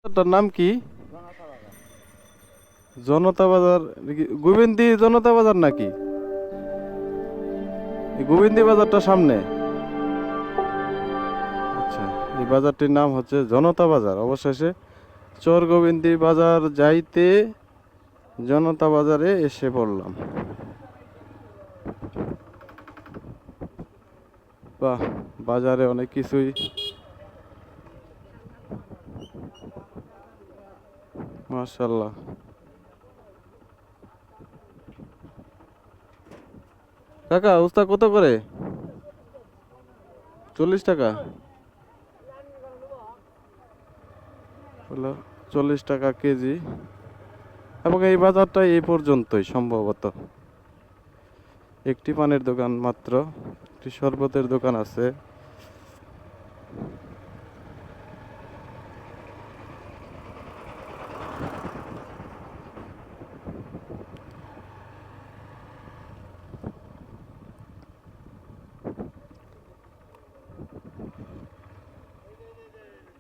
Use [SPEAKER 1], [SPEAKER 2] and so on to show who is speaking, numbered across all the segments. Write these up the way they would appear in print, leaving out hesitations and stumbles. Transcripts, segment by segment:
[SPEAKER 1] বাজারটার নাম কি? জনতা বাজার গোবিন্দি জনতা বাজার নাকি? এই গোবিন্দি বাজারটা সামনে। আচ্ছা, এই বাজারটির নাম হচ্ছে জনতা বাজার। অবশেষে চর গোবিন্দি বাজার যাইতে জনতা বাজারে এসে পড়লাম। বাহ, বাজারে অনেক কিছুই। মাশাআল্লাহ। কাকা, উস্তা কত করে? 40 টাকা হলো, 40 টাকা কেজি। এবং এই বাজারটা এই পর্যন্তই সম্ভবত। একটি পানের দোকান মাত্র, একটি শরবতের দোকান আছে।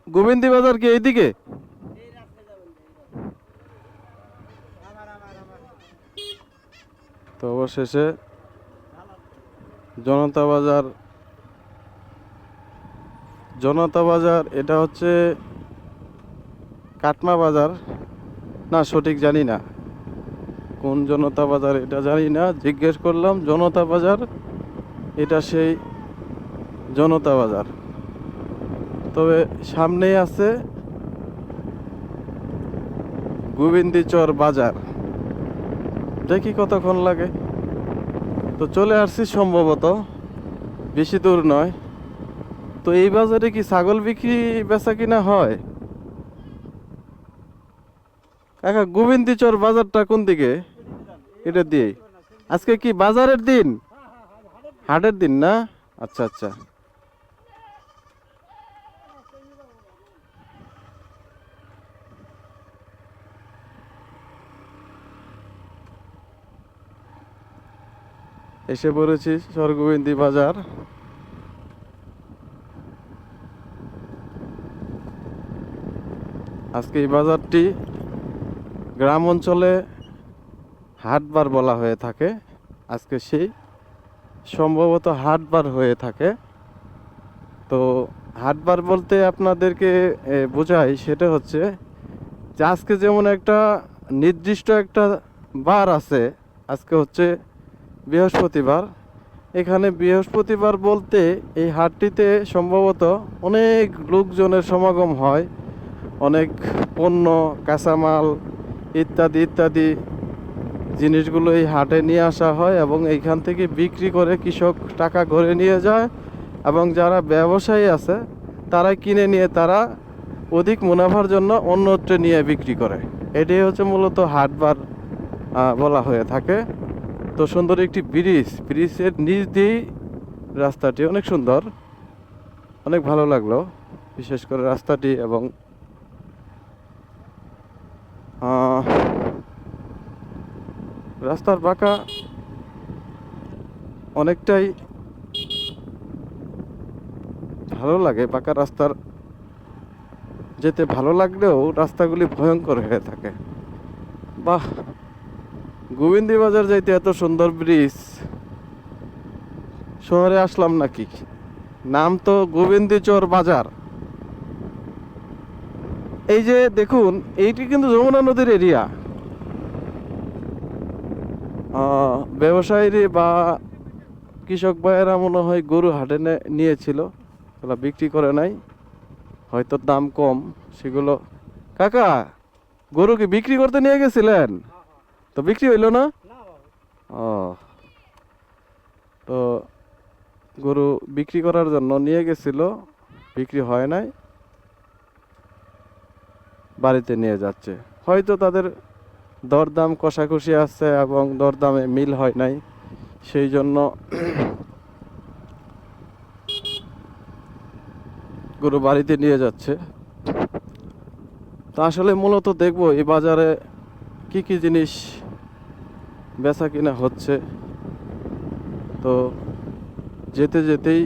[SPEAKER 1] গোবিন্দি বাজার কি এইদিকে? তো অবশেষে জনতা বাজার, এটা হচ্ছে কাটমা বাজার না, সঠিক জানি না কোন জনতা বাজার, এটা জানি না। জিজ্ঞেস করলাম জনতা বাজার, এটা সেই জনতা বাজার। তবে সামনেই আছে গোবিন্দিচর বাজার। দেখি কতক্ষণ লাগে। তো চলে আসছি সম্ভবত, বেশি দূর নয়। তো এই বাজারে কি ছাগল বিক্রি বেচা কিনা হয়? কাকা, গোবিন্দিচর বাজারটা কোন দিকে? এটা দিয়ে আজকে কি বাজারের দিন? হাটের দিন না? আচ্ছা আচ্ছা। এসে পড়েছি স্বর্গবিন্দি বাজার। আজকে এই বাজারটি গ্রাম অঞ্চলে হাটবার বলা হয়ে থাকে। আজকে সেই সম্ভবত হাটবার হয়ে থাকে। তো হাটবার বলতে আপনাদেরকে বোঝাই, সেটা হচ্ছে যে আজকে যেমন একটা নির্দিষ্ট একটা বার আছে। আজকে হচ্ছে বৃহস্পতিবার। এখানে বৃহস্পতিবার বলতে এই হাটটিতে সম্ভবত অনেক লোকজনের সমাগম হয়। অনেক পণ্য, কাঁচামাল ইত্যাদি ইত্যাদি জিনিসগুলো এই হাটে নিয়ে আসা হয় এবং এইখান থেকে বিক্রি করে কৃষক টাকা ঘরে নিয়ে যায় এবং যারা ব্যবসায়ী আছে তারা কিনে নিয়ে তারা অধিক মুনাফার জন্য অন্যত্রে নিয়ে বিক্রি করে। এটাই হচ্ছে মূলত হাটবার বলা হয়ে থাকে। তো সুন্দর একটি ব্রিজের নিচ দিয়েই রাস্তাটি, অনেক সুন্দর, অনেক ভালো লাগলো বিশেষ করে রাস্তাটি। এবং রাস্তার বাঁকা অনেকটাই ভালো লাগে। বাঁকা রাস্তার যেতে ভালো লাগলেও রাস্তাগুলি ভয়ঙ্কর হয়ে থাকে। বাহ, গোবিন্দি বাজার যাইতে এত সুন্দর ব্রিজ, শহরে আসলাম নাকি? নাম তো গোবিন্দিচর বাজার। এই যে দেখুন, এইটি কিন্তু যমুনা নদীর এরিয়া। ব্যবসায়ী বা কৃষক ভাইয়েরা মনে হয় গরু হাটে নিয়েছিল, ওরা বিক্রি করে নাই, হয়তো দাম কম সেগুলো। কাকা, গরু কি বিক্রি করতে নিয়ে গেছিলেন? তো বিক্রি হইল না? ও, তো গরু বিক্রি করার জন্য নিয়ে গেছিল, বিক্রি হয় নাই, বাড়িতে নিয়ে যাচ্ছে। হয়তো তাদের দরদাম কষাকষি আছে এবং দরদামে মিল হয় নাই, সেই জন্য গরু বাড়িতে নিয়ে যাচ্ছে। তো আসলে মূলত দেখবো এই বাজারে কি কি জিনিস বেচা কিনা হচ্ছে। তো যেতে যেতেই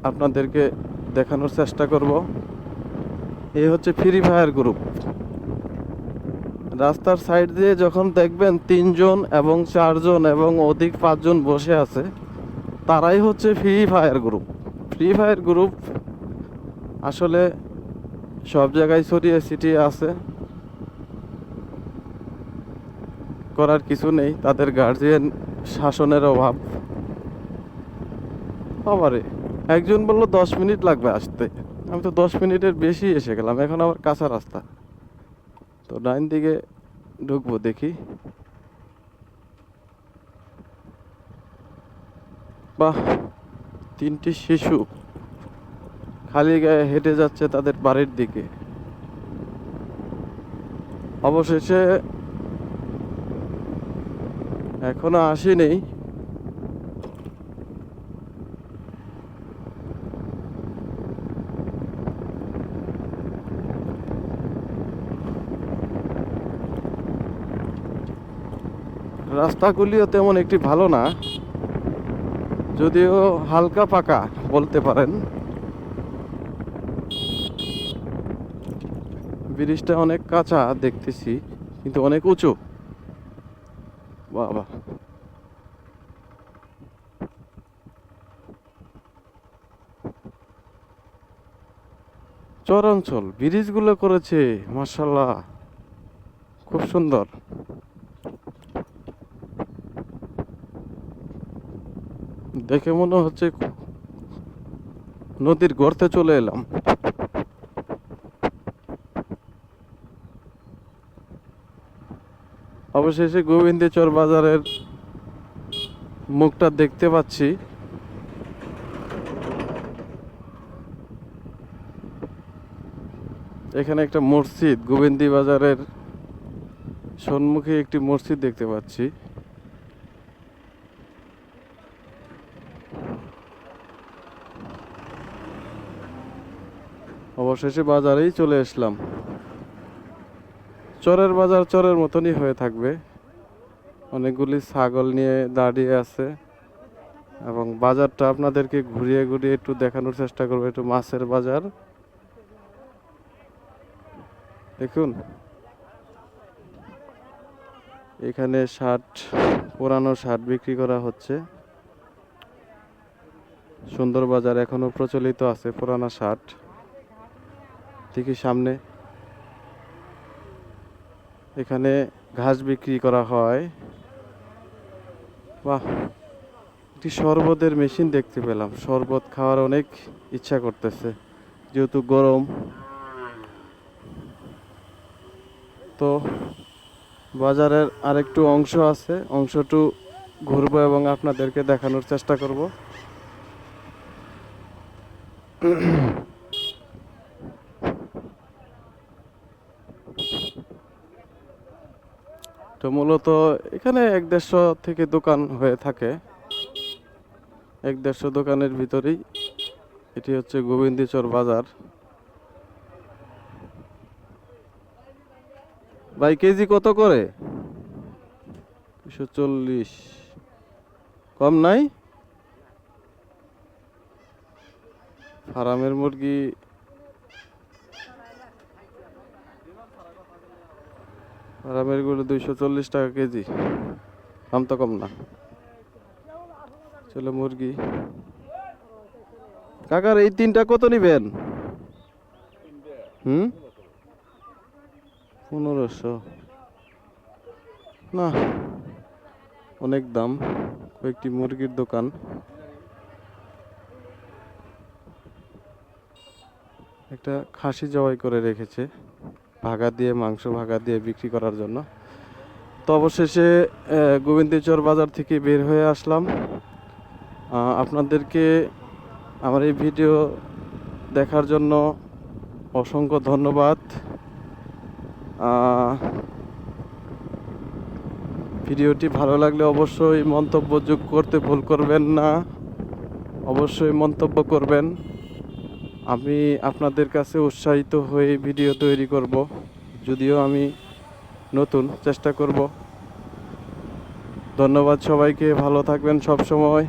[SPEAKER 1] আপনাদেরকে দেখানোর চেষ্টা করব। এই হচ্ছে ফ্রি ফায়ার গ্রুপ। রাস্তার সাইড দিয়ে যখন দেখবেন 3 জন এবং 4 জন এবং অধিক 5 জন বসে আছে, তারাই হচ্ছে free fire group. Free fire group আসলে সব জায়গায় ছড়িয়ে ছিটিয়ে আছে, করার কিছু নেই, তাদের গার্জিয়ান শাসনের অভাব। আমারে একজন বললো 10 মিনিট লাগবে আসতে, আমি তো 10 মিনিটের বেশি এসে গেলাম, এখন আবার কাঁচা রাস্তা। তো ডাইন দিকে ঢুকবো, দেখি। বাহ, 3টি শিশু খালি গায়ে হেঁটে যাচ্ছে তাদের বাড়ির দিকে। অবশেষে এখনো আসেনি, রাস্তাগুলিও তেমন একটি ভালো না, যদিও হালকা পাকা বলতে পারেন। ব্রিজটা অনেক কাঁচা দেখতেছি, কিন্তু অনেক উঁচু। বাবা, চরাঞ্চল ব্রিজগুলো করেছে, মাশাআল্লাহ, খুব সুন্দর। দেখে মনে হচ্ছে নদীর গর্তে চলে এলাম। অবশেষে গোবিন্দচর বাজারের মুখটা দেখতে পাচ্ছি। এখানে একটা মসজিদ, গোবিন্দি বাজারের সম্মুখে একটি মসজিদ দেখতে পাচ্ছি। অবশেষে বাজারেই চলে আসলাম। চরের বাজার চরের মতনই হয়ে থাকবে, অনেকগুলি ছাগল নিয়ে দাঁড়িয়ে আছে, এবং বাজারটা আপনাদেরকে ঘুরিয়ে ঘুরিয়ে একটু দেখানোর চেষ্টা করবো। একটু মাছের বাজার দেখুন, এখানে শার্ট, পুরানো শার্ট বিক্রি করা হচ্ছে। সুন্দর বাজার এখনো প্রচলিত আছে পুরানো শার্ট। দেখি সামনে, এখানে ঘাস বিক্রি করা হয়। বাহ, একটি শরবতের মেশিন দেখতে পেলাম, শরবত খাওয়ার অনেক ইচ্ছা করতেছে যেহেতু গরম। তো বাজারের আরেকটু অংশ আছে, অংশটু ঘুরবো এবং আপনাদেরকে দেখানোর চেষ্টা করব। তো মূলত এখানে 1-150 থেকে দোকান হয়ে থাকে, 1-150 দোকানের ভিতরেই এটি হচ্ছে গোবিন্দচর বাজার। ভাই, কেজি কত করে? 240। কম নাই? ফার্মের মুরগি ফার্মের গুলো 240 টাকা কেজি, দাম তো কম না। চলো মুরগি। কাকার এই 3টা কত নিবেন? 1500 না, অনেক দাম। কয়েকটি মুরগির দোকান। একটা খাসি জবাই করে রেখেছে, ভাগা দিয়ে, মাংস ভাগা দিয়ে বিক্রি করার জন্য। তো অবশেষে গোবিন্দচর বাজার থেকে বের হয়ে আসলাম। আপনাদেরকে আমার এই ভিডিও দেখার জন্য অসংখ্য ধন্যবাদ। ভিডিওটি ভালো লাগলে অবশ্যই মন্তব্য যোগ করতে ভুল করবেন না, অবশ্যই মন্তব্য করবেন। আমি আপনাদের কাছে উৎসাহিত হয়ে ভিডিও তৈরি করব, যদিও আমি নতুন, চেষ্টা করব। ধন্যবাদ সবাইকে, ভালো থাকবেন সব সময়।